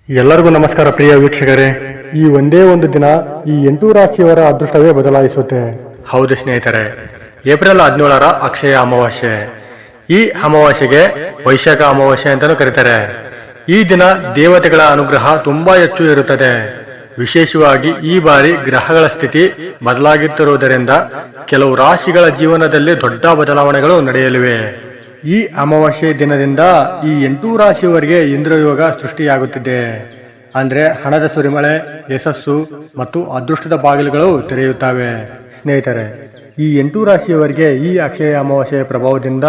ಎಲ್ಲರಿಗೂ ನಮಸ್ಕಾರ ಪ್ರಿಯ ವೀಕ್ಷಕರೇ. ಈ ಒಂದೇ ಒಂದು ದಿನ ಈ 8 ರಾಶಿಯವರ ಅದೃಷ್ಟವೇ ಬದಲಾಯಿಸುತ್ತೆ. ಹೌದು ಸ್ನೇಹಿತರೆ, ಏಪ್ರಿಲ್ 17ರ ಅಕ್ಷಯ ಅಮಾವಾಸ್ಯೆ. ಈ ಅಮಾವಾಸ್ಯೆಗೆ ವೈಶಾಖ ಅಮಾವಾಸ್ಯೆ ಅಂತಾನೂ ಕರೀತಾರೆ. ಈ ದಿನ ದೇವತೆಗಳ ಅನುಗ್ರಹ ತುಂಬಾ ಹೆಚ್ಚು ಇರುತ್ತದೆ. ವಿಶೇಷವಾಗಿ ಈ ಬಾರಿ ಗ್ರಹಗಳ ಸ್ಥಿತಿ ಬದಲಾಗುತ್ತಿರುವುದರಿಂದ ಕೆಲವು ರಾಶಿಗಳ ಜೀವನದಲ್ಲಿ ದೊಡ್ಡ ಬದಲಾವಣೆಗಳು ನಡೆಯಲಿವೆ. ಈ ಅಮಾವಾಸ್ಯೆ ದಿನದಿಂದ ಈ 8 ರಾಶಿಯವರಿಗೆ ಇಂದ್ರಯೋಗ ಸೃಷ್ಟಿಯಾಗುತ್ತಿದೆ. ಅಂದ್ರೆ ಹಣದ ಸುರಿಮಳೆ, ಯಶಸ್ಸು ಮತ್ತು ಅದೃಷ್ಟದ ಬಾಗಿಲುಗಳು ತೆರೆಯುತ್ತವೆ. ಸ್ನೇಹಿತರೆ, ಈ 8 ರಾಶಿಯವರಿಗೆ ಈ ಅಕ್ಷಯ ಅಮಾವಾಸ್ಯೆಯ ಪ್ರಭಾವದಿಂದ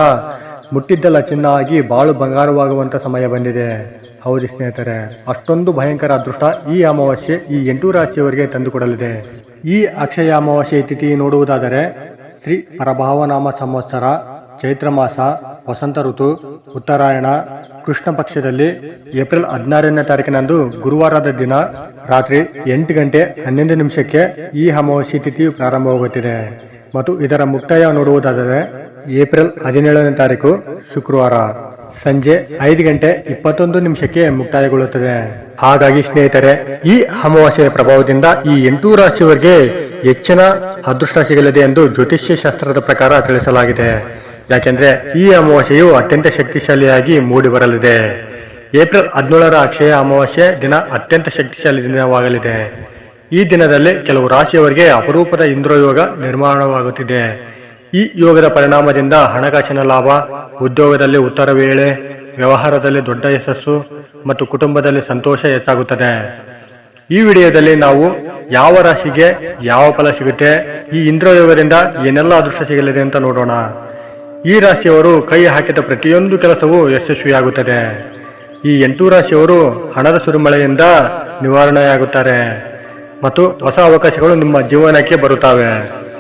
ಮುಟ್ಟಿದ್ದಲ್ಲ ಚಿನ್ನ ಆಗಿ ಬಾಳು ಬಂಗಾರವಾಗುವಂತ ಸಮಯ ಬಂದಿದೆ. ಹೌದು ಸ್ನೇಹಿತರೆ, ಅಷ್ಟೊಂದು ಭಯಂಕರ ಅದೃಷ್ಟ ಈ ಅಮಾವಾಸ್ಯೆ ಈ 8 ರಾಶಿಯವರಿಗೆ ತಂದುಕೊಡಲಿದೆ. ಈ ಅಕ್ಷಯ ಅಮಾವಾಸ್ಯೆ ತಿಥಿ ನೋಡುವುದಾದರೆ ಶ್ರೀ ಪರಭಾವನಾಮ ಸಂವತ್ಸರ, ಚೈತ್ರ ಮಾಸ, ವಸಂತ ಋತು, ಉತ್ತರಾಯಣ, ಕೃಷ್ಣ ಪಕ್ಷದಲ್ಲಿ ಏಪ್ರಿಲ್ 16ನೇ ತಾರೀಕಿನಂದು ಗುರುವಾರದ ದಿನ ರಾತ್ರಿ 8 ಗಂಟೆ 11 ನಿಮಿಷಕ್ಕೆ ಈ ಅಮಾವಾಸ್ಯೆ ತಿಥಿ ಪ್ರಾರಂಭವಾಗುತ್ತಿದೆ. ಮತ್ತು ಇದರ ಮುಕ್ತಾಯ ನೋಡುವುದಾದರೆ ಏಪ್ರಿಲ್ 17ನೇ ತಾರೀಕು ಶುಕ್ರವಾರ ಸಂಜೆ 5 ಗಂಟೆ 21 ನಿಮಿಷಕ್ಕೆ ಮುಕ್ತಾಯಗೊಳ್ಳುತ್ತದೆ. ಹಾಗಾಗಿ ಸ್ನೇಹಿತರೆ, ಈ ಅಮಾವಾಸ್ಯೆಯ ಪ್ರಭಾವದಿಂದ ಈ 8 ರಾಶಿಯವರಿಗೆ ಹೆಚ್ಚಿನ ಅದೃಷ್ಟ ಸಿಗಲಿದೆ ಎಂದು ಜ್ಯೋತಿಷ್ಯ ಶಾಸ್ತ್ರದ ಪ್ರಕಾರ ತಿಳಿಸಲಾಗಿದೆ. ಯಾಕೆಂದ್ರೆ ಈ ಅಮಾವಾಸ್ಯೆಯು ಅತ್ಯಂತ ಶಕ್ತಿಶಾಲಿಯಾಗಿ ಮೂಡಿ ಬರಲಿದೆ. ಏಪ್ರಿಲ್ 17ರ ಅಕ್ಷಯ ಅಮಾವಾಸ್ಯೆ ದಿನ ಅತ್ಯಂತ ಶಕ್ತಿಶಾಲಿ ದಿನವಾಗಲಿದೆ. ಈ ದಿನದಲ್ಲಿ ಕೆಲವು ರಾಶಿಯವರಿಗೆ ಅಪರೂಪದ ಇಂದ್ರಯೋಗ ನಿರ್ಮಾಣವಾಗುತ್ತಿದೆ. ಈ ಯೋಗದ ಪರಿಣಾಮದಿಂದ ಹಣಕಾಸಿನ ಲಾಭ, ಉದ್ಯೋಗದಲ್ಲಿ ಉತ್ತರ ವೇಳೆ, ವ್ಯವಹಾರದಲ್ಲಿ ದೊಡ್ಡ ಯಶಸ್ಸು ಮತ್ತು ಕುಟುಂಬದಲ್ಲಿ ಸಂತೋಷ ಹೆಚ್ಚಾಗುತ್ತದೆ. ಈ ವಿಡಿಯೋದಲ್ಲಿ ನಾವು ಯಾವ ರಾಶಿಗೆ ಯಾವ ಫಲ ಸಿಗುತ್ತೆ, ಈ ಇಂದ್ರಯೋಗದಿಂದ ಏನೆಲ್ಲ ಅದೃಷ್ಟ ಸಿಗಲಿದೆ ಅಂತ ನೋಡೋಣ. ಈ ರಾಶಿಯವರು ಕೈ ಹಾಕಿದ ಪ್ರತಿಯೊಂದು ಕೆಲಸವೂ ಯಶಸ್ವಿಯಾಗುತ್ತದೆ. ಈ 8 ರಾಶಿಯವರು ಹಣದ ಸುರಿಮಳೆಯಿಂದ ನಿವಾರಣೆಯಾಗುತ್ತಾರೆ ಮತ್ತು ಹೊಸ ಅವಕಾಶಗಳು ನಿಮ್ಮ ಜೀವನಕ್ಕೆ ಬರುತ್ತವೆ.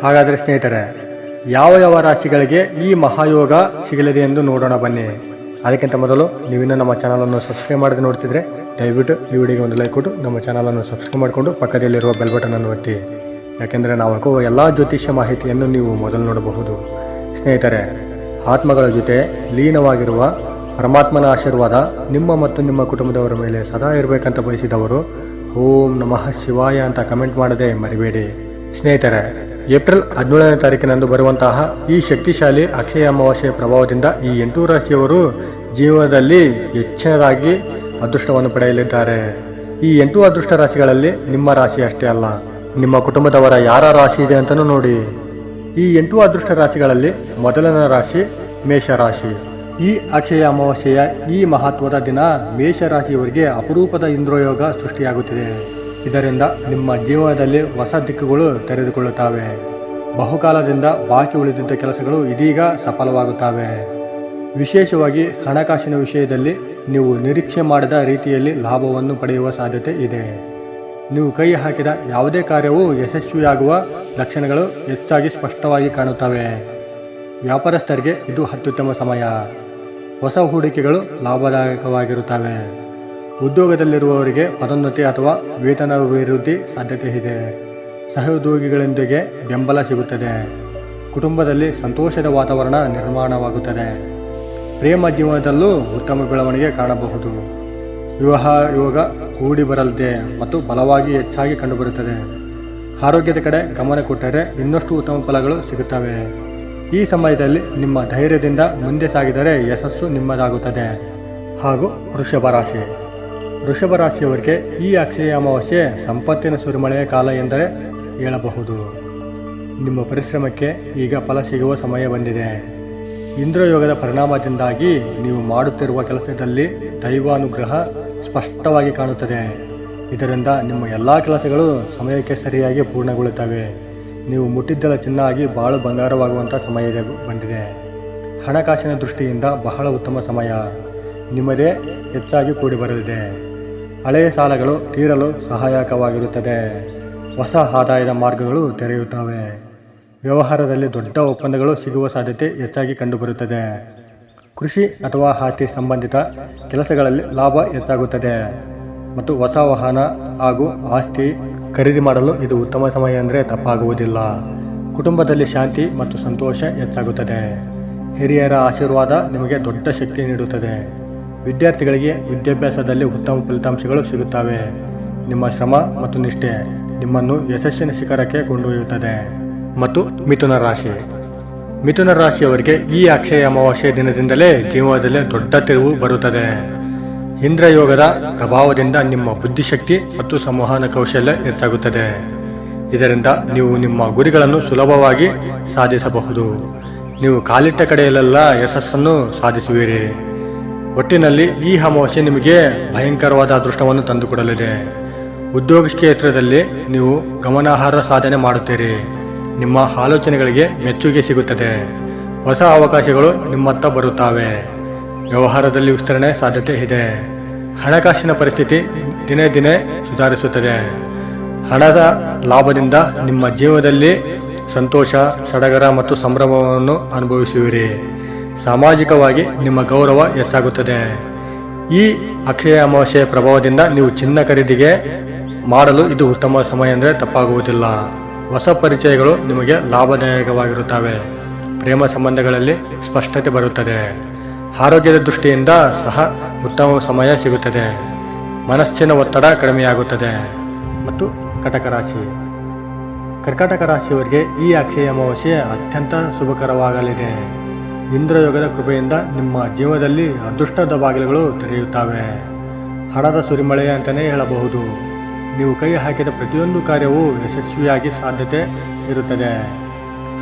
ಹಾಗಾದರೆ ಸ್ನೇಹಿತರೆ, ಯಾವ ರಾಶಿಗಳಿಗೆ ಈ ಮಹಾಯೋಗ ಸಿಗಲಿದೆ ಎಂದು ನೋಡೋಣ ಬನ್ನಿ. ಅದಕ್ಕಿಂತ ಮೊದಲು ನೀವಿನ್ನೂ ನಮ್ಮ ಚಾನಲನ್ನು ಸಬ್ಸ್ಕ್ರೈಬ್ ಮಾಡದೆ ನೋಡ್ತಿದ್ರೆ ದಯವಿಟ್ಟು ಈ ವಿಡಿಯೋಗೆ ಒಂದು ಲೈಕ್ ಕೊಟ್ಟು ನಮ್ಮ ಚಾನಲನ್ನು ಸಬ್ಸ್ಕ್ರೈಬ್ ಮಾಡಿಕೊಂಡು ಪಕ್ಕದಲ್ಲಿರುವ ಬೆಲ್ ಬಟನ್ ಅನ್ನು ಒತ್ತಿ. ಯಾಕೆಂದರೆ ನಾವು ಹಾಕುವ ಎಲ್ಲ ಜ್ಯೋತಿಷ್ಯ ಮಾಹಿತಿಯನ್ನು ನೀವು ಮೊದಲು ನೋಡಬಹುದು. ಸ್ನೇಹಿತರೆ, ಆತ್ಮಗಳ ಜೊತೆ ಲೀನವಾಗಿರುವ ಪರಮಾತ್ಮನ ಆಶೀರ್ವಾದ ನಿಮ್ಮ ಮತ್ತು ನಿಮ್ಮ ಕುಟುಂಬದವರ ಮೇಲೆ ಸದಾ ಇರಬೇಕಂತ ಬಯಸಿದವರು ಓಂ ನಮಃ ಶಿವಾಯ ಅಂತ ಕಮೆಂಟ್ ಮಾಡದೆ ಮರಿಬೇಡಿ. ಸ್ನೇಹಿತರೆ, ಏಪ್ರಿಲ್ 17ನೇ ತಾರೀಕಿನಂದು ಬರುವಂತಹ ಈ ಶಕ್ತಿಶಾಲಿ ಅಕ್ಷಯ ಅಮಾವಾಸ್ಯೆಯ ಪ್ರಭಾವದಿಂದ ಈ 8 ರಾಶಿಯವರು ಜೀವನದಲ್ಲಿ ಹೆಚ್ಚಿನದಾಗಿ ಅದೃಷ್ಟವನ್ನು ಪಡೆಯಲಿದ್ದಾರೆ. ಈ 8 ಅದೃಷ್ಟ ರಾಶಿಗಳಲ್ಲಿ ನಿಮ್ಮ ರಾಶಿ ಅಷ್ಟೇ ಅಲ್ಲ, ನಿಮ್ಮ ಕುಟುಂಬದವರ ಯಾರ ರಾಶಿ ಇದೆ ಅಂತಲೂ ನೋಡಿ. ಈ 8 ಅದೃಷ್ಟ ರಾಶಿಗಳಲ್ಲಿ ಮೊದಲನೇ ರಾಶಿ ಮೇಷರಾಶಿ. ಈ ಅಕ್ಷಯ ಅಮಾವಾಸ್ಯೆಯ ಈ ಮಹತ್ವದ ದಿನ ಮೇಷರಾಶಿಯವರಿಗೆ ಅಪರೂಪದ ಇಂದ್ರಯೋಗ ಸೃಷ್ಟಿಯಾಗುತ್ತಿದೆ. ಇದರಿಂದ ನಿಮ್ಮ ಜೀವನದಲ್ಲಿ ಹೊಸ ದಿಕ್ಕುಗಳು ತೆರೆದುಕೊಳ್ಳುತ್ತವೆ. ಬಹುಕಾಲದಿಂದ ಬಾಕಿ ಉಳಿದಿದ್ದ ಕೆಲಸಗಳು ಇದೀಗ ಸಫಲವಾಗುತ್ತವೆ. ವಿಶೇಷವಾಗಿ ಹಣಕಾಸಿನ ವಿಷಯದಲ್ಲಿ ನೀವು ನಿರೀಕ್ಷೆ ಮಾಡಿದ ರೀತಿಯಲ್ಲಿ ಲಾಭವನ್ನು ಪಡೆಯುವ ಸಾಧ್ಯತೆ ಇದೆ. ನೀವು ಕೈ ಹಾಕಿದ ಯಾವುದೇ ಕಾರ್ಯವೂ ಯಶಸ್ವಿಯಾಗುವ ಲಕ್ಷಣಗಳು ಹೆಚ್ಚಾಗಿ ಸ್ಪಷ್ಟವಾಗಿ ಕಾಣುತ್ತವೆ. ವ್ಯಾಪಾರಸ್ಥರಿಗೆ ಇದು ಅತ್ಯುತ್ತಮ ಸಮಯ. ಹೊಸ ಹೂಡಿಕೆಗಳು ಲಾಭದಾಯಕವಾಗಿರುತ್ತವೆ. ಉದ್ಯೋಗದಲ್ಲಿರುವವರಿಗೆ ಪದೋನ್ನತಿ ಅಥವಾ ವೇತನಾಭಿವೃದ್ಧಿ ಸಾಧ್ಯತೆ ಇದೆ. ಸಹೋದ್ಯೋಗಿಗಳೊಂದಿಗೆ ಬೆಂಬಲ ಸಿಗುತ್ತದೆ. ಕುಟುಂಬದಲ್ಲಿ ಸಂತೋಷದ ವಾತಾವರಣ ನಿರ್ಮಾಣವಾಗುತ್ತದೆ. ಪ್ರೇಮ ಜೀವನದಲ್ಲೂ ಉತ್ತಮ ಬೆಳವಣಿಗೆ ಕಾಣಬಹುದು. ವಿವಾಹ ಯೋಗ ಕೂಡಿ ಬರಲಿದೆ ಮತ್ತು ಬಲವಾಗಿ ಹೆಚ್ಚಾಗಿ ಕಂಡುಬರುತ್ತದೆ. ಆರೋಗ್ಯದ ಕಡೆ ಗಮನ ಕೊಟ್ಟರೆ ಇನ್ನಷ್ಟು ಉತ್ತಮ ಫಲಗಳು ಸಿಗುತ್ತವೆ. ಈ ಸಮಯದಲ್ಲಿ ನಿಮ್ಮ ಧೈರ್ಯದಿಂದ ಮುಂದೆ ಸಾಗಿದರೆ ಯಶಸ್ಸು ನಿಮ್ಮದಾಗುತ್ತದೆ. ಹಾಗೂ ವೃಷಭ ರಾಶಿ. ವೃಷಭ ರಾಶಿಯವರಿಗೆ ಈ ಅಕ್ಷಯ ಅಮಾವಾಸ್ಯೆ ಸಂಪತ್ತಿನ ಸುರಿಮಳೆಯ ಕಾಲ ಎಂದರೆ ಹೇಳಬಹುದು. ನಿಮ್ಮ ಪರಿಶ್ರಮಕ್ಕೆ ಈಗ ಫಲ ಸಿಗುವ ಸಮಯ ಬಂದಿದೆ. ಇಂದ್ರಯೋಗದ ಪರಿಣಾಮದಿಂದಾಗಿ ನೀವು ಮಾಡುತ್ತಿರುವ ಕೆಲಸದಲ್ಲಿ ದೈವಾನುಗ್ರಹ ಸ್ಪಷ್ಟವಾಗಿ ಕಾಣುತ್ತದೆ. ಇದರಿಂದ ನಿಮ್ಮ ಎಲ್ಲ ಕೆಲಸಗಳು ಸಮಯಕ್ಕೆ ಸರಿಯಾಗಿ ಪೂರ್ಣಗೊಳ್ಳುತ್ತವೆ. ನೀವು ಮುಟ್ಟಿದ್ದಲ ಚಿನ್ನ ಆಗಿ ಬಾಳು ಬಂಗಾರವಾಗುವಂಥ ಸಮಯ ಬಂದಿದೆ. ಹಣಕಾಸಿನ ದೃಷ್ಟಿಯಿಂದ ಬಹಳ ಉತ್ತಮ ಸಮಯ. ನಿಮ್ಮದೇ ಹೆಚ್ಚಾಗಿ ಕೂಡಿ ಬರಲಿದೆ. ಹಳೆಯ ಸಾಲಗಳು ತೀರಲು ಸಹಾಯಕವಾಗಿರುತ್ತದೆ. ಹೊಸ ಆದಾಯದ ಮಾರ್ಗಗಳು ತೆರೆಯುತ್ತವೆ. ವ್ಯವಹಾರದಲ್ಲಿ ದೊಡ್ಡ ಒಪ್ಪಂದಗಳು ಸಿಗುವ ಸಾಧ್ಯತೆ ಹೆಚ್ಚಾಗಿ ಕಂಡುಬರುತ್ತದೆ. ಕೃಷಿ ಅಥವಾ ಆಸ್ತಿ ಸಂಬಂಧಿತ ಕೆಲಸಗಳಲ್ಲಿ ಲಾಭ ಹೆಚ್ಚಾಗುತ್ತದೆ ಮತ್ತು ಹೊಸ ವಾಹನ ಹಾಗೂ ಆಸ್ತಿ ಖರೀದಿ ಮಾಡಲು ಇದು ಉತ್ತಮ ಸಮಯ ಅಂದರೆ ತಪ್ಪಾಗುವುದಿಲ್ಲ. ಕುಟುಂಬದಲ್ಲಿ ಶಾಂತಿ ಮತ್ತು ಸಂತೋಷ ಹೆಚ್ಚಾಗುತ್ತದೆ. ಹಿರಿಯರ ಆಶೀರ್ವಾದ ನಿಮಗೆ ದೊಡ್ಡ ಶಕ್ತಿ ನೀಡುತ್ತದೆ. ವಿದ್ಯಾರ್ಥಿಗಳಿಗೆ ವಿದ್ಯಾಭ್ಯಾಸದಲ್ಲಿ ಉತ್ತಮ ಫಲಿತಾಂಶಗಳು ಸಿಗುತ್ತವೆ. ನಿಮ್ಮ ಶ್ರಮ ಮತ್ತು ನಿಷ್ಠೆ ನಿಮ್ಮನ್ನು ಯಶಸ್ಸಿನ ಶಿಖರಕ್ಕೆ ಕೊಂಡೊಯ್ಯುತ್ತದೆ. ಮತ್ತು ಮಿಥುನ ರಾಶಿಯವರಿಗೆ ಈ ಅಕ್ಷಯ ಅಮಾವಾಸ್ಯೆ ದಿನದಿಂದಲೇ ಜೀವನದಲ್ಲಿ ದೊಡ್ಡ ತಿರುವು ಬರುತ್ತದೆ. ಇಂದ್ರಯೋಗದ ಪ್ರಭಾವದಿಂದ ನಿಮ್ಮ ಬುದ್ಧಿಶಕ್ತಿ ಮತ್ತು ಸಂವಹನ ಕೌಶಲ್ಯ ಹೆಚ್ಚಾಗುತ್ತದೆ. ಇದರಿಂದ ನೀವು ನಿಮ್ಮ ಗುರಿಗಳನ್ನು ಸುಲಭವಾಗಿ ಸಾಧಿಸಬಹುದು. ನೀವು ಕಾಲಿಟ್ಟ ಕಡೆಯಲ್ಲೆಲ್ಲ ಯಶಸ್ಸನ್ನು ಸಾಧಿಸುವಿರಿ. ಒಟ್ಟಿನಲ್ಲಿ ಈ ಅಮಾವಾಸ್ಯೆ ನಿಮಗೆ ಭಯಂಕರವಾದ ಅದೃಷ್ಟವನ್ನು ತಂದುಕೊಡಲಿದೆ. ಉದ್ಯೋಗ ಕ್ಷೇತ್ರದಲ್ಲಿ ನೀವು ಗಮನಾರ್ಹ ಸಾಧನೆ ಮಾಡುತ್ತೀರಿ. ನಿಮ್ಮ ಆಲೋಚನೆಗಳಿಗೆ ಮೆಚ್ಚುಗೆ ಸಿಗುತ್ತದೆ. ಹೊಸ ಅವಕಾಶಗಳು ನಿಮ್ಮತ್ತ ಬರುತ್ತವೆ. ವ್ಯವಹಾರದಲ್ಲಿ ವಿಸ್ತರಣೆ ಸಾಧ್ಯತೆ ಇದೆ. ಹಣಕಾಸಿನ ಪರಿಸ್ಥಿತಿ ದಿನೇ ದಿನೇ ಸುಧಾರಿಸುತ್ತದೆ. ಹಣದ ಲಾಭದಿಂದ ನಿಮ್ಮ ಜೀವನದಲ್ಲಿ ಸಂತೋಷ, ಸಡಗರ ಮತ್ತು ಸಂಭ್ರಮವನ್ನು ಅನುಭವಿಸುವಿರಿ. ಸಾಮಾಜಿಕವಾಗಿ ನಿಮ್ಮ ಗೌರವ ಹೆಚ್ಚಾಗುತ್ತದೆ. ಈ ಅಕ್ಷಯ ಅಮಾವಾಸ್ಯೆಯ ಪ್ರಭಾವದಿಂದ ನೀವು ಚಿನ್ನ ಖರೀದಿಗೆ ಮಾಡಲು ಇದು ಉತ್ತಮ ಸಮಯ ಅಂದರೆ ತಪ್ಪಾಗುವುದಿಲ್ಲ. ಹೊಸ ಪರಿಚಯಗಳು ನಿಮಗೆ ಲಾಭದಾಯಕವಾಗಿರುತ್ತವೆ. ಪ್ರೇಮ ಸಂಬಂಧಗಳಲ್ಲಿ ಸ್ಪಷ್ಟತೆ ಬರುತ್ತದೆ. ಆರೋಗ್ಯದ ದೃಷ್ಟಿಯಿಂದ ಸಹ ಉತ್ತಮ ಸಮಯ ಸಿಗುತ್ತದೆ. ಮನಸ್ಸಿನ ಒತ್ತಡ ಕಡಿಮೆಯಾಗುತ್ತದೆ. ಮತ್ತು ಕರ್ಕಾಟಕ ರಾಶಿಯವರಿಗೆ ಈ ಅಕ್ಷಯ ಅಮಾವಾಸ್ಯೆ ಅತ್ಯಂತ ಶುಭಕರವಾಗಲಿದೆ. ಇಂದ್ರಯೋಗದ ಕೃಪೆಯಿಂದ ನಿಮ್ಮ ಜೀವನದಲ್ಲಿ ಅದೃಷ್ಟದ ಬಾಗಿಲುಗಳು ತೆರೆಯುತ್ತವೆ. ಹಣದ ಸುರಿಮಳೆ ಅಂತಲೇ ಹೇಳಬಹುದು. ನೀವು ಕೈ ಹಾಕಿದ ಪ್ರತಿಯೊಂದು ಕಾರ್ಯವೂ ಯಶಸ್ವಿಯಾಗಿ ಸಾಧ್ಯತೆ ಇರುತ್ತದೆ.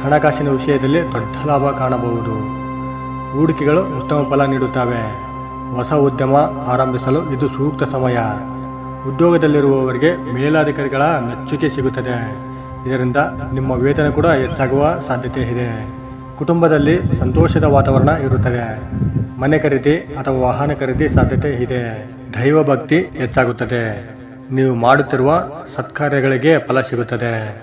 ಹಣಕಾಸಿನ ವಿಷಯದಲ್ಲಿ ದೊಡ್ಡ ಲಾಭ ಕಾಣಬಹುದು. ಹೂಡಿಕೆಗಳು ಉತ್ತಮ ಫಲ ನೀಡುತ್ತವೆ. ಹೊಸ ಉದ್ಯಮ ಆರಂಭಿಸಲು ಇದು ಸೂಕ್ತ ಸಮಯ. ಉದ್ಯೋಗದಲ್ಲಿರುವವರಿಗೆ ಮೇಲಾಧಿಕಾರಿಗಳ ಮೆಚ್ಚುಗೆ ಸಿಗುತ್ತದೆ. ಇದರಿಂದ ನಿಮ್ಮ ವೇತನ ಕೂಡ ಹೆಚ್ಚಾಗುವ ಸಾಧ್ಯತೆ ಇದೆ. ಕುಟುಂಬದಲ್ಲಿ ಸಂತೋಷದ ವಾತಾವರಣ ಇರುತ್ತದೆ. ಮನೆ ಖರೀದಿ ಅಥವಾ ವಾಹನ ಖರೀದಿ ಸಾಧ್ಯತೆ ಇದೆ. ದೈವ ಭಕ್ತಿ ಹೆಚ್ಚಾಗುತ್ತದೆ. ನೀವು ಮಾಡುತ್ತಿರುವ ಸತ್ಕಾರ್ಯಗಳಿಗೆ ಫಲ ಸಿಗುತ್ತದೆ.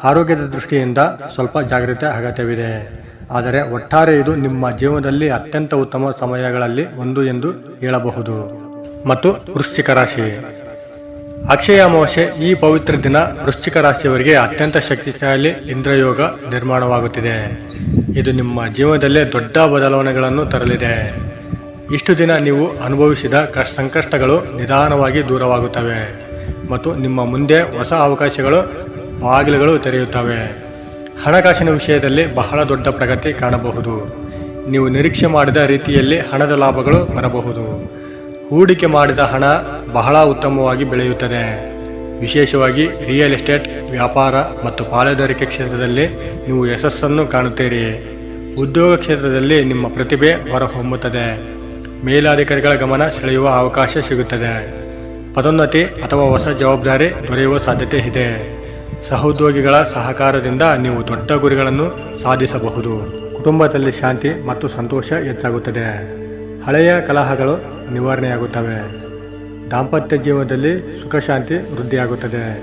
ಆರೋಗ್ಯದ ದೃಷ್ಟಿಯಿಂದ ಸ್ವಲ್ಪ ಜಾಗ್ರತೆ ಅಗತ್ಯವಿದೆ. ಆದರೆ ಒಟ್ಟಾರೆ ಇದು ನಿಮ್ಮ ಜೀವನದಲ್ಲಿ ಅತ್ಯಂತ ಉತ್ತಮ ಸಮಯಗಳಲ್ಲಿ ಒಂದು ಎಂದು ಹೇಳಬಹುದು. ಮತ್ತು ವೃಶ್ಚಿಕ ರಾಶಿ. ಅಕ್ಷಯ ಅಮಾವಾಸ್ಯೆ ಈ ಪವಿತ್ರ ದಿನ ವೃಶ್ಚಿಕ ರಾಶಿಯವರಿಗೆ ಅತ್ಯಂತ ಶಕ್ತಿಶಾಲಿ ಇಂದ್ರಯೋಗ ನಿರ್ಮಾಣವಾಗುತ್ತಿದೆ. ಇದು ನಿಮ್ಮ ಜೀವನದಲ್ಲೇ ದೊಡ್ಡ ಬದಲಾವಣೆಗಳನ್ನು ತರಲಿದೆ. ಇಷ್ಟು ದಿನ ನೀವು ಅನುಭವಿಸಿದ ಸಂಕಷ್ಟಗಳು ನಿಧಾನವಾಗಿ ದೂರವಾಗುತ್ತವೆ ಮತ್ತು ನಿಮ್ಮ ಮುಂದೆ ಹೊಸ ಅವಕಾಶಗಳು ಬಾಗಿಲುಗಳು ತೆರೆಯುತ್ತವೆ. ಹಣಕಾಸಿನ ವಿಷಯದಲ್ಲಿ ಬಹಳ ದೊಡ್ಡ ಪ್ರಗತಿ ಕಾಣಬಹುದು. ನೀವು ನಿರೀಕ್ಷೆ ಮಾಡಿದ ರೀತಿಯಲ್ಲಿ ಹಣದ ಲಾಭಗಳು ಬರಬಹುದು. ಹೂಡಿಕೆ ಮಾಡಿದ ಹಣ ಬಹಳ ಉತ್ತಮವಾಗಿ ಬೆಳೆಯುತ್ತದೆ. ವಿಶೇಷವಾಗಿ ರಿಯಲ್ ಎಸ್ಟೇಟ್, ವ್ಯಾಪಾರ ಮತ್ತು ಪಾಲುದಾರಿಕೆ ಕ್ಷೇತ್ರದಲ್ಲಿ ನೀವು ಯಶಸ್ಸನ್ನು ಕಾಣುತ್ತೀರಿ. ಉದ್ಯೋಗ ಕ್ಷೇತ್ರದಲ್ಲಿ ನಿಮ್ಮ ಪ್ರತಿಭೆ ಹೊರಹೊಮ್ಮುತ್ತದೆ. ಮೇಲಾಧಿಕಾರಿಗಳ ಗಮನ ಸೆಳೆಯುವ ಅವಕಾಶ ಸಿಗುತ್ತದೆ. ಪದೋನ್ನತಿ ಅಥವಾ ಹೊಸ ಜವಾಬ್ದಾರಿ ದೊರೆಯುವ ಸಾಧ್ಯತೆ ಇದೆ. ಸಹೋದ್ಯೋಗಿಗಳ ಸಹಕಾರದಿಂದ ನೀವು ದೊಡ್ಡ ಗುರಿಗಳನ್ನು ಸಾಧಿಸಬಹುದು. ಕುಟುಂಬದಲ್ಲಿ ಶಾಂತಿ ಮತ್ತು ಸಂತೋಷ ಹೆಚ್ಚಾಗುತ್ತದೆ. ಹಳೆಯ ಕಲಹಗಳು ನಿವಾರಣೆಯಾಗುತ್ತವೆ. ದಾಂಪತ್ಯ ಜೀವನದಲ್ಲಿ ಸುಖ ಶಾಂತಿ ವೃದ್ಧಿಯಾಗುತ್ತದೆ.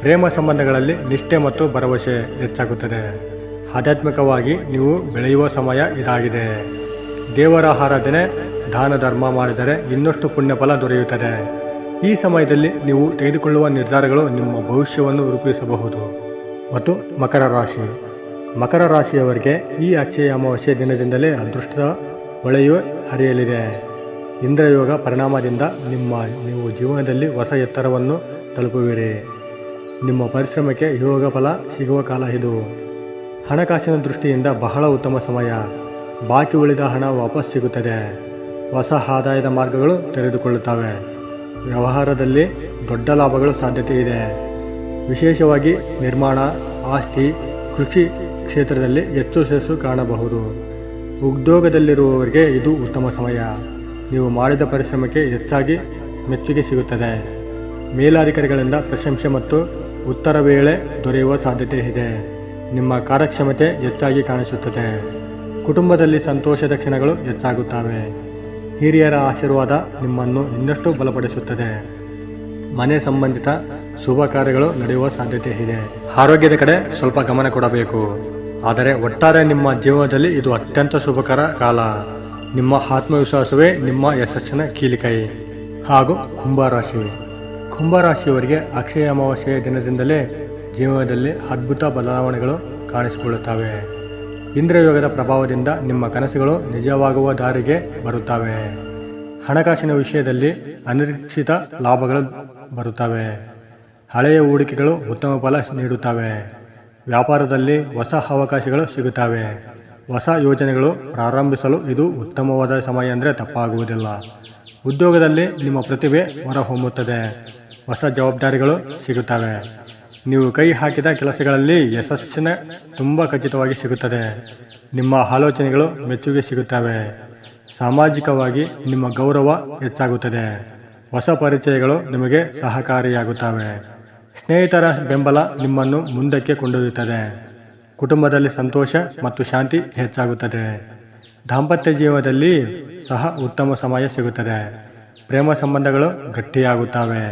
ಪ್ರೇಮ ಸಂಬಂಧಗಳಲ್ಲಿ ನಿಷ್ಠೆ ಮತ್ತು ಭರವಸೆ ಹೆಚ್ಚಾಗುತ್ತದೆ. ಆಧ್ಯಾತ್ಮಿಕವಾಗಿ ನೀವು ಬೆಳೆಯುವ ಸಮಯ ಇದಾಗಿದೆ. ದೇವರ ಆರಾಧನೆ, ದಾನ ಧರ್ಮ ಮಾಡಿದರೆ ಇನ್ನಷ್ಟು ಪುಣ್ಯಫಲ ದೊರೆಯುತ್ತದೆ. ಈ ಸಮಯದಲ್ಲಿ ನೀವು ತೆಗೆದುಕೊಳ್ಳುವ ನಿರ್ಧಾರಗಳು ನಿಮ್ಮ ಭವಿಷ್ಯವನ್ನು ರೂಪಿಸಬಹುದು. ಮತ್ತು ಮಕರ ರಾಶಿಯವರಿಗೆ ಈ ಅಕ್ಷಯ ಅಮಾವಾಸ್ಯೆ ದಿನದಿಂದಲೇ ಅದೃಷ್ಟದ ಹೊಳೆಯು ಹರಿಯಲಿದೆ. ಇಂದ್ರಯೋಗ ಪರಿಣಾಮದಿಂದ ನೀವು ಜೀವನದಲ್ಲಿ ಹೊಸ ಎತ್ತರವನ್ನು ತಲುಪುವಿರಿ. ನಿಮ್ಮ ಪರಿಶ್ರಮಕ್ಕೆ ಯೋಗ ಫಲ ಸಿಗುವ ಕಾಲ ಇದು. ಹಣಕಾಸಿನ ದೃಷ್ಟಿಯಿಂದ ಬಹಳ ಉತ್ತಮ ಸಮಯ. ಬಾಕಿ ಉಳಿದ ಹಣ ವಾಪಸ್ ಸಿಗುತ್ತದೆ. ಹೊಸ ಆದಾಯದ ಮಾರ್ಗಗಳು ತೆರೆದುಕೊಳ್ಳುತ್ತವೆ. ವ್ಯವಹಾರದಲ್ಲಿ ದೊಡ್ಡ ಲಾಭಗಳು ಸಾಧ್ಯತೆ ಇದೆ. ವಿಶೇಷವಾಗಿ ನಿರ್ಮಾಣ, ಆಸ್ತಿ, ಕೃಷಿ ಕ್ಷೇತ್ರದಲ್ಲಿ ಹೆಚ್ಚು ಯಶಸ್ಸು ಕಾಣಬಹುದು. ಉದ್ಯೋಗದಲ್ಲಿರುವವರಿಗೆ ಇದು ಉತ್ತಮ ಸಮಯ. ನೀವು ಮಾಡಿದ ಪರಿಶ್ರಮಕ್ಕೆ ಹೆಚ್ಚಾಗಿ ಮೆಚ್ಚುಗೆ ಸಿಗುತ್ತದೆ. ಮೇಲಾಧಿಕಾರಿಗಳಿಂದ ಪ್ರಶಂಸೆ ಮತ್ತು ಉತ್ತರ ವೇಳೆ ದೊರೆಯುವ ಸಾಧ್ಯತೆ ಇದೆ. ನಿಮ್ಮ ಕಾರ್ಯಕ್ಷಮತೆ ಹೆಚ್ಚಾಗಿ ಕಾಣಿಸುತ್ತದೆ. ಕುಟುಂಬದಲ್ಲಿ ಸಂತೋಷದ ಕ್ಷಣಗಳು ಹೆಚ್ಚಾಗುತ್ತವೆ. ಹಿರಿಯರ ಆಶೀರ್ವಾದ ನಿಮ್ಮನ್ನು ಇನ್ನಷ್ಟು ಬಲಪಡಿಸುತ್ತದೆ. ಮನೆ ಸಂಬಂಧಿತ ಶುಭ ಕಾರ್ಯಗಳು ನಡೆಯುವ ಸಾಧ್ಯತೆ ಇದೆ. ಆರೋಗ್ಯದ ಕಡೆ ಸ್ವಲ್ಪ ಗಮನ ಕೊಡಬೇಕು. ಆದರೆ ಒಟ್ಟಾರೆ ನಿಮ್ಮ ಜೀವನದಲ್ಲಿ ಇದು ಅತ್ಯಂತ ಶುಭಕರ ಕಾಲ. ನಿಮ್ಮ ಆತ್ಮವಿಶ್ವಾಸವೇ ನಿಮ್ಮ ಯಶಸ್ಸಿನ ಕೀಲಿಕೈ. ಹಾಗೂ ಕುಂಭರಾಶಿಯವರಿಗೆ ಅಕ್ಷಯ ಅಮಾವಾಸ್ಯೆಯ ದಿನದಿಂದಲೇ ಜೀವನದಲ್ಲಿ ಅದ್ಭುತ ಬದಲಾವಣೆಗಳು ಕಾಣಿಸಿಕೊಳ್ಳುತ್ತವೆ. ಇಂದ್ರಯೋಗದ ಪ್ರಭಾವದಿಂದ ನಿಮ್ಮ ಕನಸುಗಳು ನಿಜವಾಗುವ ದಾರಿಗೆ ಬರುತ್ತವೆ. ಹಣಕಾಸಿನ ವಿಷಯದಲ್ಲಿ ಅನಿರೀಕ್ಷಿತ ಲಾಭಗಳು ಬರುತ್ತವೆ. ಹಳೆಯ ಹೂಡಿಕೆಗಳು ಉತ್ತಮ ಫಲ ನೀಡುತ್ತವೆ. ವ್ಯಾಪಾರದಲ್ಲಿ ಹೊಸ ಅವಕಾಶಗಳು ಸಿಗುತ್ತವೆ. ಹೊಸ ಯೋಜನೆಗಳು ಪ್ರಾರಂಭಿಸಲು ಇದು ಉತ್ತಮವಾದ ಸಮಯ ಅಂದರೆ ತಪ್ಪಾಗುವುದಿಲ್ಲ. ಉದ್ಯೋಗದಲ್ಲಿ ನಿಮ್ಮ ಪ್ರತಿಭೆ ಹೊರಹೊಮ್ಮುತ್ತದೆ. ಹೊಸ ಜವಾಬ್ದಾರಿಗಳು ಸಿಗುತ್ತವೆ. ನೀವು ಕೈ ಹಾಕಿದ ಕೆಲಸಗಳಲ್ಲಿ ಯಶಸ್ಸಿನ ತುಂಬ ಖಚಿತವಾಗಿ ಸಿಗುತ್ತದೆ. ನಿಮ್ಮ ಆಲೋಚನೆಗಳು ಮೆಚ್ಚುಗೆ ಸಿಗುತ್ತವೆ. ಸಾಮಾಜಿಕವಾಗಿ ನಿಮ್ಮ ಗೌರವ ಹೆಚ್ಚಾಗುತ್ತದೆ. ಹೊಸ ಪರಿಚಯಗಳು ನಿಮಗೆ ಸಹಕಾರಿಯಾಗುತ್ತವೆ. ಸ್ನೇಹಿತರ ಬೆಂಬಲ ನಿಮ್ಮನ್ನು ಮುಂದಕ್ಕೆ ಕೊಂಡೊಯ್ಯುತ್ತದೆ. ಕುಟುಂಬದಲ್ಲಿ ಸಂತೋಷ ಮತ್ತು ಶಾಂತಿ ಹೆಚ್ಚಾಗುತ್ತದೆ. ದಾಂಪತ್ಯ ಜೀವನದಲ್ಲಿ ಸಹ ಉತ್ತಮ ಸಮಯ ಸಿಗುತ್ತದೆ. ಪ್ರೇಮ ಸಂಬಂಧಗಳು ಗಟ್ಟಿಯಾಗುತ್ತವೆ.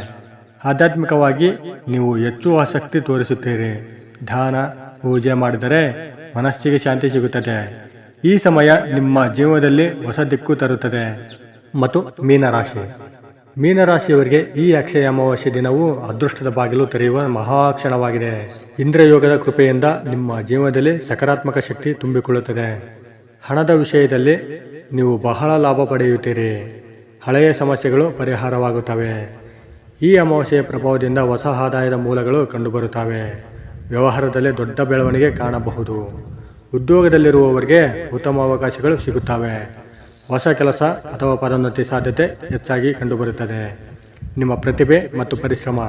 ಆಧ್ಯಾತ್ಮಿಕವಾಗಿ ನೀವು ಹೆಚ್ಚು ಆಸಕ್ತಿ ತೋರಿಸುತ್ತೀರಿ. ದಾನ ಪೂಜೆ ಮಾಡಿದರೆ ಮನಸ್ಸಿಗೆ ಶಾಂತಿ ಸಿಗುತ್ತದೆ. ಈ ಸಮಯ ನಿಮ್ಮ ಜೀವನದಲ್ಲಿ ಹೊಸ ದಿಕ್ಕು ತರುತ್ತದೆ. ಮತ್ತು ಮೀನರಾಶಿಯವರಿಗೆ ಈ ಅಕ್ಷಯ ಅಮಾವಾಸ್ಯೆ ದಿನವು ಅದೃಷ್ಟದ ಬಾಗಿಲು ತೆರೆಯುವ ಮಹಾಕ್ಷಣವಾಗಿದೆ. ಇಂದ್ರಯೋಗದ ಕೃಪೆಯಿಂದ ನಿಮ್ಮ ಜೀವನದಲ್ಲಿ ಸಕಾರಾತ್ಮಕ ಶಕ್ತಿ ತುಂಬಿಕೊಳ್ಳುತ್ತದೆ. ಹಣದ ವಿಷಯದಲ್ಲಿ ನೀವು ಬಹಳ ಲಾಭ ಪಡೆಯುತ್ತೀರಿ. ಹಳೆಯ ಸಮಸ್ಯೆಗಳು ಪರಿಹಾರವಾಗುತ್ತವೆ. ಈ ಅಮಾವಾಸ್ಯೆಯ ಪ್ರಭಾವದಿಂದ ಹೊಸ ಆದಾಯದ ಮೂಲಗಳು ಕಂಡುಬರುತ್ತವೆ. ವ್ಯವಹಾರದಲ್ಲಿ ದೊಡ್ಡ ಬೆಳವಣಿಗೆ ಕಾಣಬಹುದು. ಉದ್ಯೋಗದಲ್ಲಿರುವವರಿಗೆ ಉತ್ತಮ ಅವಕಾಶಗಳು ಸಿಗುತ್ತವೆ. ಹೊಸ ಕೆಲಸ ಅಥವಾ ಪದೋನ್ನತಿ ಸಾಧ್ಯತೆ ಹೆಚ್ಚಾಗಿ ಕಂಡುಬರುತ್ತದೆ. ನಿಮ್ಮ ಪ್ರತಿಭೆ ಮತ್ತು ಪರಿಶ್ರಮ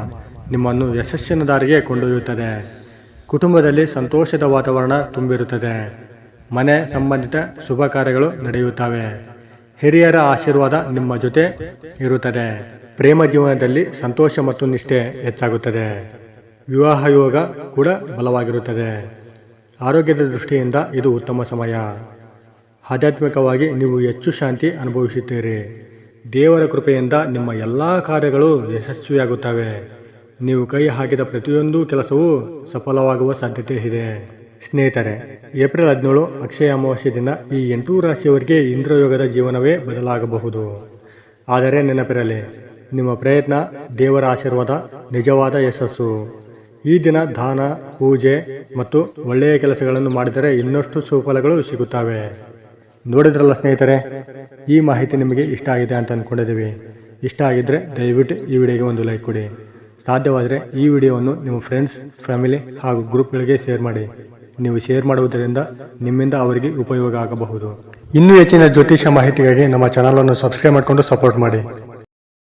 ನಿಮ್ಮನ್ನು ಯಶಸ್ಸಿನ ದಾರಿಗೆ ಕೊಂಡೊಯ್ಯುತ್ತದೆ. ಕುಟುಂಬದಲ್ಲಿ ಸಂತೋಷದ ವಾತಾವರಣ ತುಂಬಿರುತ್ತದೆ. ಮನೆ ಸಂಬಂಧಿತ ಶುಭ ಕಾರ್ಯಗಳು ನಡೆಯುತ್ತವೆ. ಹಿರಿಯರ ಆಶೀರ್ವಾದ ನಿಮ್ಮ ಜೊತೆ ಇರುತ್ತದೆ. ಪ್ರೇಮ ಜೀವನದಲ್ಲಿ ಸಂತೋಷ ಮತ್ತು ನಿಷ್ಠೆ ಹೆಚ್ಚಾಗುತ್ತದೆ. ವಿವಾಹ ಯೋಗ ಕೂಡ ಬಲವಾಗಿರುತ್ತದೆ. ಆರೋಗ್ಯದ ದೃಷ್ಟಿಯಿಂದ ಇದು ಉತ್ತಮ ಸಮಯ. ಆಧ್ಯಾತ್ಮಿಕವಾಗಿ ನೀವು ಹೆಚ್ಚು ಶಾಂತಿ ಅನುಭವಿಸುತ್ತೀರಿ. ದೇವರ ಕೃಪೆಯಿಂದ ನಿಮ್ಮ ಎಲ್ಲ ಕಾರ್ಯಗಳು ಯಶಸ್ವಿಯಾಗುತ್ತವೆ. ನೀವು ಕೈ ಹಾಕಿದ ಪ್ರತಿಯೊಂದು ಕೆಲಸವೂ ಸಫಲವಾಗುವ ಸಾಧ್ಯತೆ ಇದೆ. ಸ್ನೇಹಿತರೆ, ಏಪ್ರಿಲ್ 17 ಅಕ್ಷಯ ಅಮಾವಾಸ್ಯೆ ದಿನ ಈ 8 ರಾಶಿಯವರಿಗೆ ಇಂದ್ರಯೋಗದ ಜೀವನವೇ ಬದಲಾಗಬಹುದು. ಆದರೆ ನೆನಪಿರಲಿ, ನಿಮ್ಮ ಪ್ರಯತ್ನ, ದೇವರ ಆಶೀರ್ವಾದ ನಿಜವಾದ ಯಶಸ್ಸು. ಈ ದಿನ ದಾನ, ಪೂಜೆ ಮತ್ತು ಒಳ್ಳೆಯ ಕೆಲಸಗಳನ್ನು ಮಾಡಿದರೆ ಇನ್ನಷ್ಟು ಸುಫಲಗಳು ಸಿಗುತ್ತವೆ. ನೋಡಿದ್ರಲ್ಲ ಸ್ನೇಹಿತರೆ, ಈ ಮಾಹಿತಿ ನಿಮಗೆ ಇಷ್ಟ ಆಗಿದೆ ಅಂತ ಅಂದ್ಕೊಂಡಿದ್ದೀವಿ. ಇಷ್ಟ ಆಗಿದ್ದರೆ ದಯವಿಟ್ಟು ಈ ವಿಡಿಯೋಗೆ ಒಂದು ಲೈಕ್ ಕೊಡಿ. ಸಾಧ್ಯವಾದರೆ ಈ ವಿಡಿಯೋವನ್ನು ನಿಮ್ಮ ಫ್ರೆಂಡ್ಸ್, ಫ್ಯಾಮಿಲಿ ಹಾಗೂ ಗ್ರೂಪ್ಗಳಿಗೆ ಶೇರ್ ಮಾಡಿ. ನೀವು ಶೇರ್ ಮಾಡುವುದರಿಂದ ನಿಮ್ಮಿಂದ ಅವರಿಗೆ ಉಪಯೋಗ ಆಗಬಹುದು. ಇನ್ನೂ ಹೆಚ್ಚಿನ ಜ್ಯೋತಿಷ ಮಾಹಿತಿಗಾಗಿ ನಮ್ಮ ಚಾನಲನ್ನು ಸಬ್ಸ್ಕ್ರೈಬ್ ಮಾಡಿಕೊಂಡು ಸಪೋರ್ಟ್ ಮಾಡಿ.